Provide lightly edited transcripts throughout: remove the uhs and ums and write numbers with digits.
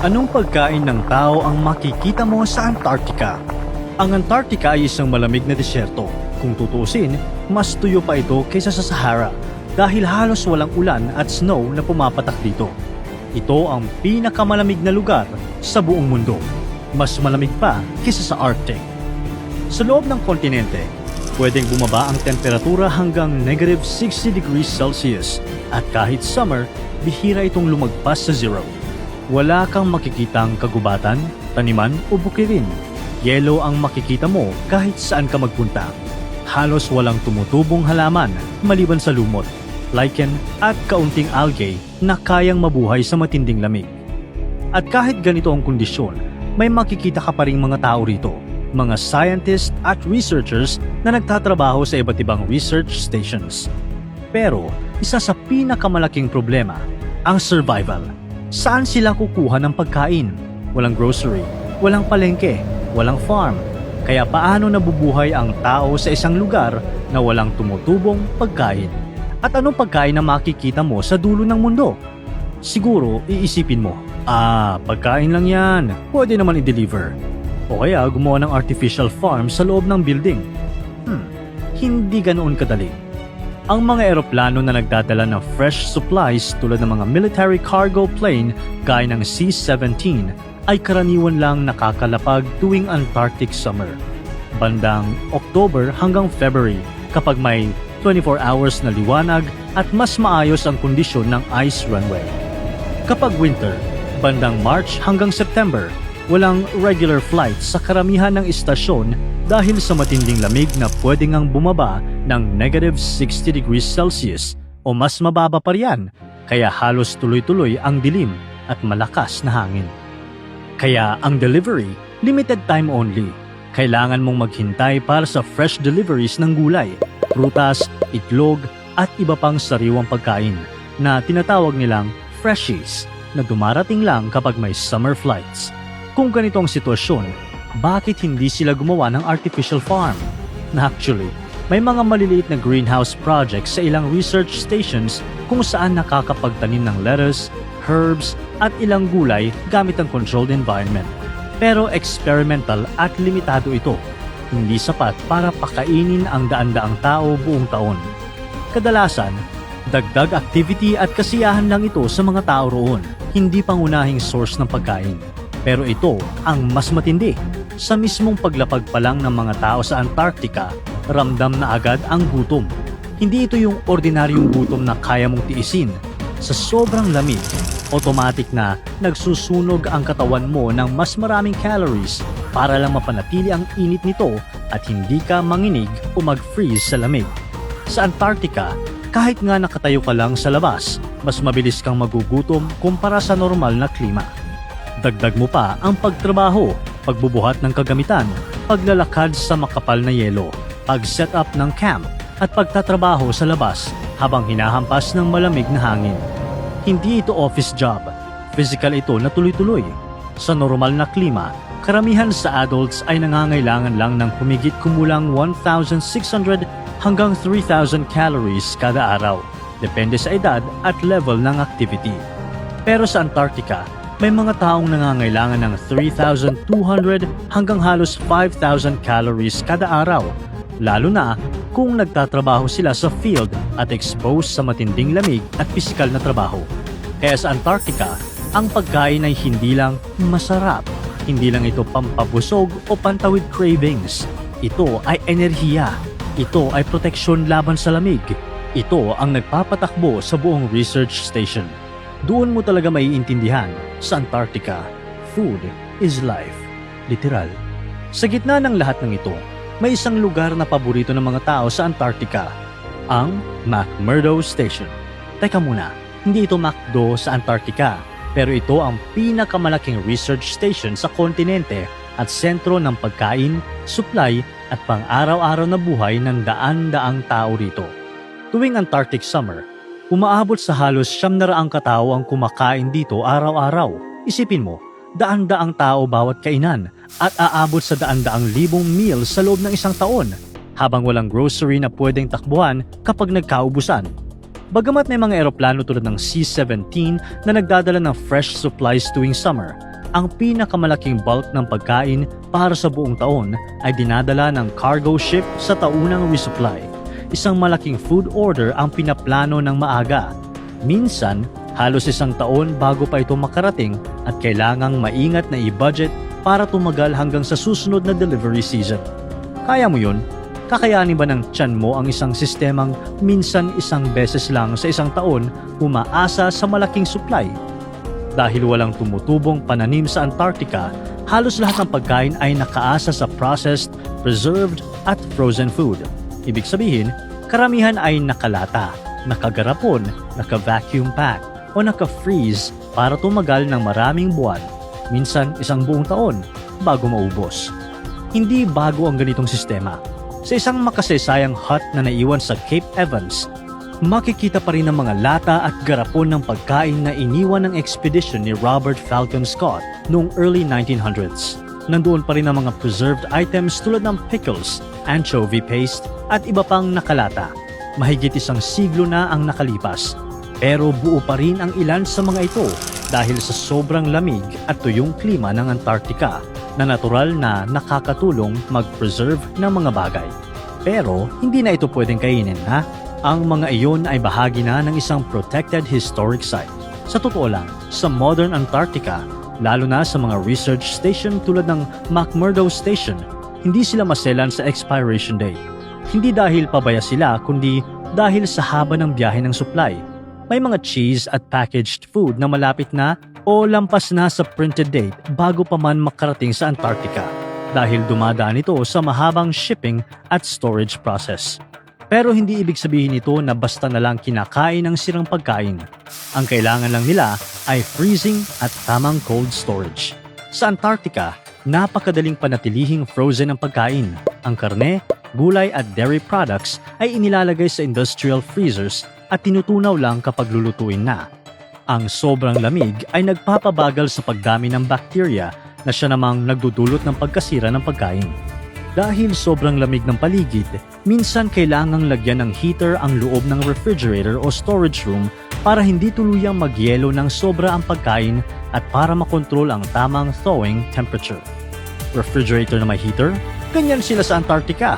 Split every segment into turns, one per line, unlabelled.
Anong pagkain ng tao ang makikita mo sa Antarctica? Ang Antarctica ay isang malamig na desyerto. Kung tutuusin, mas tuyo pa ito kaysa sa Sahara dahil halos walang ulan at snow na pumapatak dito. Ito ang pinakamalamig na lugar sa buong mundo. Mas malamig pa kaysa sa Arctic. Sa loob ng kontinente, pwedeng bumaba ang temperatura hanggang -60 degrees Celsius at kahit summer, bihira itong lumagpas sa zero. Wala kang makikitang kagubatan, taniman o bukirin. Yelo ang makikita mo kahit saan ka magpunta. Halos walang tumutubong halaman maliban sa lumot, lichen at kaunting algae na kayang mabuhay sa matinding lamig. At kahit ganito ang kondisyon, may makikita ka pa ring mga tao rito, mga scientists at researchers na nagtatrabaho sa iba't ibang research stations. Pero isa sa pinakamalaking problema, ang survival. Saan sila kukuha ng pagkain? Walang grocery, walang palengke, walang farm. Kaya paano nabubuhay ang tao sa isang lugar na walang tumutubong pagkain? At anong pagkain na makikita mo sa dulo ng mundo? Siguro iisipin mo, pagkain lang yan, pwede naman i-deliver. O kaya gumawa ng artificial farm sa loob ng building. Hindi ganoon kadali. Ang mga eroplano na nagdadala ng fresh supplies tulad ng mga military cargo plane gaya ng C-17 ay karaniwan lang nakakalapag tuwing Antarctic summer. Bandang October hanggang February kapag may 24 hours na liwanag at mas maayos ang kondisyon ng ice runway. Kapag winter, bandang March hanggang September, walang regular flights sa karamihan ng istasyon dahil sa matinding lamig na pwede ngang bumaba ng -60 degrees Celsius o mas mababa pa riyan, kaya halos tuloy-tuloy ang dilim at malakas na hangin. Kaya ang delivery, limited time only. Kailangan mong maghintay para sa fresh deliveries ng gulay, prutas, itlog at iba pang sariwang pagkain na tinatawag nilang freshies na dumarating lang kapag may summer flights. Kung ganito ang sitwasyon, bakit hindi sila gumawa ng artificial farm? Actually, may mga maliliit na greenhouse projects sa ilang research stations kung saan nakakapagtanim ng lettuce, herbs at ilang gulay gamit ang controlled environment. Pero experimental at limitado ito. Hindi sapat para pakainin ang daan-daang tao buong taon. Kadalasan, dagdag activity at kasiyahan lang ito sa mga tao roon, hindi pangunahing source ng pagkain. Pero ito ang mas matindi. Sa mismong paglapag pa lang ng mga tao sa Antarctica, ramdam na agad ang gutom. Hindi ito yung ordinaryong gutom na kaya mong tiisin. Sa sobrang lamig, automatic na nagsusunog ang katawan mo ng mas maraming calories para lang mapanatili ang init nito at hindi ka manginig o mag-freeze sa lamig. Sa Antarctica, kahit nga nakatayo ka lang sa labas, mas mabilis kang magugutom kumpara sa normal na klima. Dagdag mo pa ang pagtrabaho, pagbubuhat ng kagamitan, paglalakad sa makapal na yelo, pag-set up ng camp, at pagtatrabaho sa labas habang hinahampas ng malamig na hangin. Hindi ito office job, physical ito na tuloy-tuloy. Sa normal na klima, karamihan sa adults ay nangangailangan lang ng humigit kumulang 1,600 hanggang 3,000 calories kada araw, depende sa edad at level ng activity. Pero sa Antarctica, may mga taong nangangailangan ng 3,200 hanggang halos 5,000 calories kada araw, lalo na kung nagtatrabaho sila sa field at exposed sa matinding lamig at pisikal na trabaho. Kaya sa Antarctica, ang pagkain ay hindi lang masarap, hindi lang ito pampabusog o pantawid cravings. Ito ay enerhiya, ito ay proteksyon laban sa lamig, ito ang nagpapatakbo sa buong research station. Doon mo talaga maiintindihan, sa Antarctica, food is life. Literal. Sa gitna ng lahat ng ito, may isang lugar na paborito ng mga tao sa Antarctica, ang McMurdo Station. Teka muna, hindi ito McDo sa Antarctica, pero ito ang pinakamalaking research station sa kontinente at sentro ng pagkain, supply at pang-araw-araw na buhay ng daan-daang tao rito. Tuwing Antarctic summer, umaabot sa halos 700 katao ang kumakain dito araw-araw. Isipin mo, daan-daang tao bawat kainan at aabot sa daan-daang libong meals sa loob ng isang taon habang walang grocery na pwedeng takbuhan kapag nagkaubusan. Bagamat may mga eroplano tulad ng C-17 na nagdadala ng fresh supplies tuwing summer, Ang pinakamalaking bulk ng pagkain para sa buong taon ay dinadala ng cargo ship sa taunang resupply. Isang malaking food order ang pinaplano ng maaga. Minsan, halos isang taon bago pa ito makarating at kailangang maingat na i-budget para tumagal hanggang sa susunod na delivery season. Kaya mo yun? Kakayanin ba ng tiyan mo ang isang sistemang minsan isang beses lang sa isang taon umaasa sa malaking supply? Dahil walang tumutubong pananim sa Antarctica, halos lahat ng pagkain ay nakaasa sa processed, preserved at frozen food. Ibig sabihin, karamihan ay nakalata, nakagarapon, naka-vacuum pack o naka-freeze para tumagal ng maraming buwan, minsan isang buong taon, bago maubos. Hindi bago ang ganitong sistema. Sa isang makasaysayang hut na naiwan sa Cape Evans, makikita pa rin ang mga lata at garapon ng pagkain na iniwan ng expedition ni Robert Falcon Scott noong early 1900s. Nandoon pa rin ang mga preserved items tulad ng pickles, anchovy paste at iba pang nakalata. Mahigit isang siglo na ang nakalipas, pero buo pa rin ang ilan sa mga ito dahil sa sobrang lamig at tuyong klima ng Antarctica na natural na nakakatulong mag-preserve ng mga bagay. Pero hindi na ito pwedeng kainin, ha? Ang mga iyon ay bahagi na ng isang protected historic site. Sa totoo lang, sa modern Antarctica, lalo na sa mga research station tulad ng McMurdo Station, hindi sila maselan sa expiration date. Hindi dahil pabaya sila, kundi dahil sa haba ng biyahe ng supply. May mga cheese at packaged food na malapit na o lampas na sa printed date bago pa man makarating sa Antarctica dahil dumadaan ito sa mahabang shipping at storage process. Pero hindi ibig sabihin ito na basta na lang kinakain ng sirang pagkain. Ang kailangan lang nila ay freezing at tamang cold storage. Sa Antarctica, napakadaling panatilihing frozen ang pagkain. Ang karne, gulay at dairy products ay inilalagay sa industrial freezers at tinutunaw lang kapag lulutuin na. Ang sobrang lamig ay nagpapabagal sa pagdami ng bacteria na siya namang nagdudulot ng pagkasira ng pagkain. Dahil sobrang lamig ng paligid, minsan kailangang lagyan ng heater ang loob ng refrigerator o storage room para hindi tuluyang magyelo ng sobra ang pagkain at para makontrol ang tamang thawing temperature. Refrigerator na may heater? Ganyan sila sa Antarctica.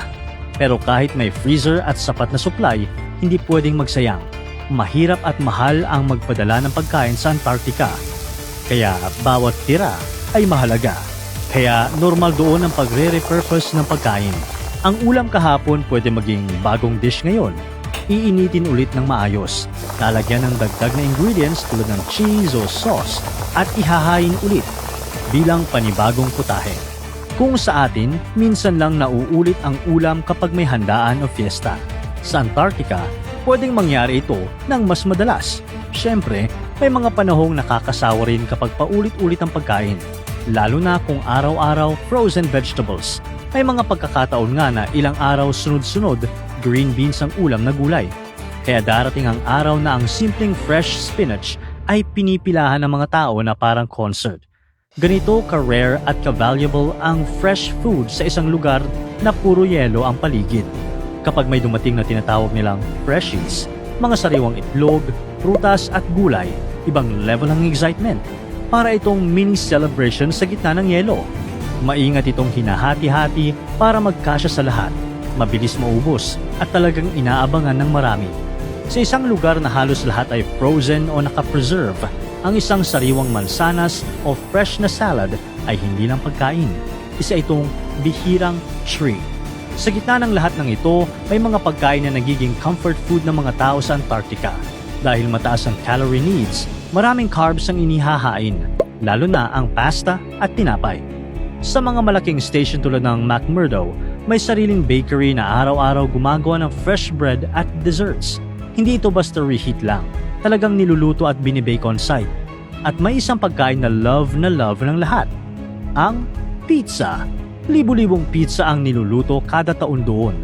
Pero kahit may freezer at sapat na supply, hindi pwedeng magsayang. Mahirap at mahal ang magpadala ng pagkain sa Antarctica. Kaya bawat tira ay mahalaga. Kaya normal doon ang pagre-repurpose ng pagkain. Ang ulam kahapon pwede maging bagong dish ngayon. Iinitin ulit ng maayos. Lalagyan ng dagdag na ingredients tulad ng cheese o sauce at ihahain ulit bilang panibagong putahe. Kung sa atin, minsan lang nauulit ang ulam kapag may handaan o fiesta. Sa Antarctica, pwedeng mangyari ito ng mas madalas. Siyempre, may mga panahong nakakasawa rin kapag paulit-ulit ang pagkain. Lalo na kung araw-araw frozen vegetables. May mga pagkakataon nga na ilang araw sunod-sunod green beans ang ulam na gulay. Kaya darating ang araw na ang simpleng fresh spinach ay pinipilahan ng mga tao na parang concert. Ganito ka-rare at ka-valuable ang fresh food sa isang lugar na puro yelo ang paligid. Kapag may dumating na tinatawag nilang freshies, mga sariwang itlog, prutas at gulay, ibang level ng excitement. Para itong mini celebration sa gitna ng yelo. Maingat itong hinahati-hati para magkasya sa lahat, mabilis maubos at talagang inaabangan ng marami. Sa isang lugar na halos lahat ay frozen o nakapreserve, ang isang sariwang mansanas o fresh na salad ay hindi lang pagkain. Isa itong bihirang treat. Sa gitna ng lahat ng ito, may mga pagkain na nagiging comfort food ng mga tao sa Antarctica. Dahil mataas ang calorie needs, maraming carbs ang inihahain, lalo na ang pasta at tinapay. Sa mga malaking station tulad ng McMurdo, may sariling bakery na araw-araw gumagawa ng fresh bread at desserts. Hindi ito basta reheat lang, talagang niluluto at binibake on site. At may isang pagkain na love ng lahat, ang pizza. Libu-libong pizza ang niluluto kada taon doon,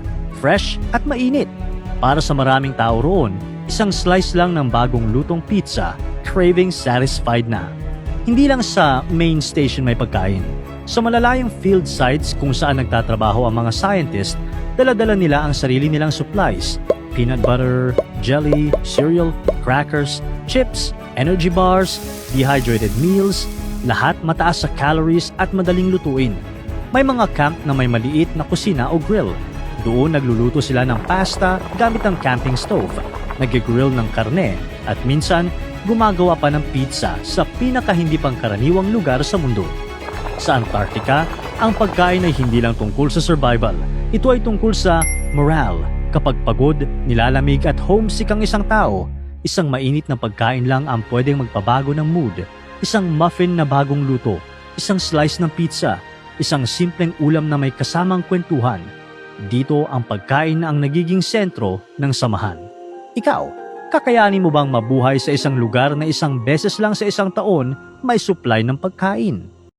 fresh at mainit. Para sa maraming tao roon, isang slice lang ng bagong lutong pizza, craving satisfied na. Hindi lang sa main station may pagkain. Sa malalayang field sites kung saan nagtatrabaho ang mga scientist, dala-dala nila ang sarili nilang supplies. Peanut butter, jelly, cereal, crackers, chips, energy bars, dehydrated meals, Lahat mataas sa calories at madaling lutuin. May mga camp na may maliit na kusina o grill. Doon nagluluto sila ng pasta gamit ang camping stove, nag-grill ng karne, at minsan gumagawa pa ng pizza sa pinaka-hindi pangkaraniwang lugar sa mundo. Sa Antarctica, ang pagkain ay hindi lang tungkol sa survival. Ito ay tungkol sa morale. Kapag pagod, nilalamig at homesick ang isang tao, isang mainit na pagkain lang ang pwedeng magpabago ng mood. Isang muffin na bagong luto, isang slice ng pizza, isang simpleng ulam na may kasamang kwentuhan. Dito ang pagkain na ang nagiging sentro ng samahan. Ikaw, kakayanin mo bang mabuhay sa isang lugar na isang beses lang sa isang taon may supply ng pagkain?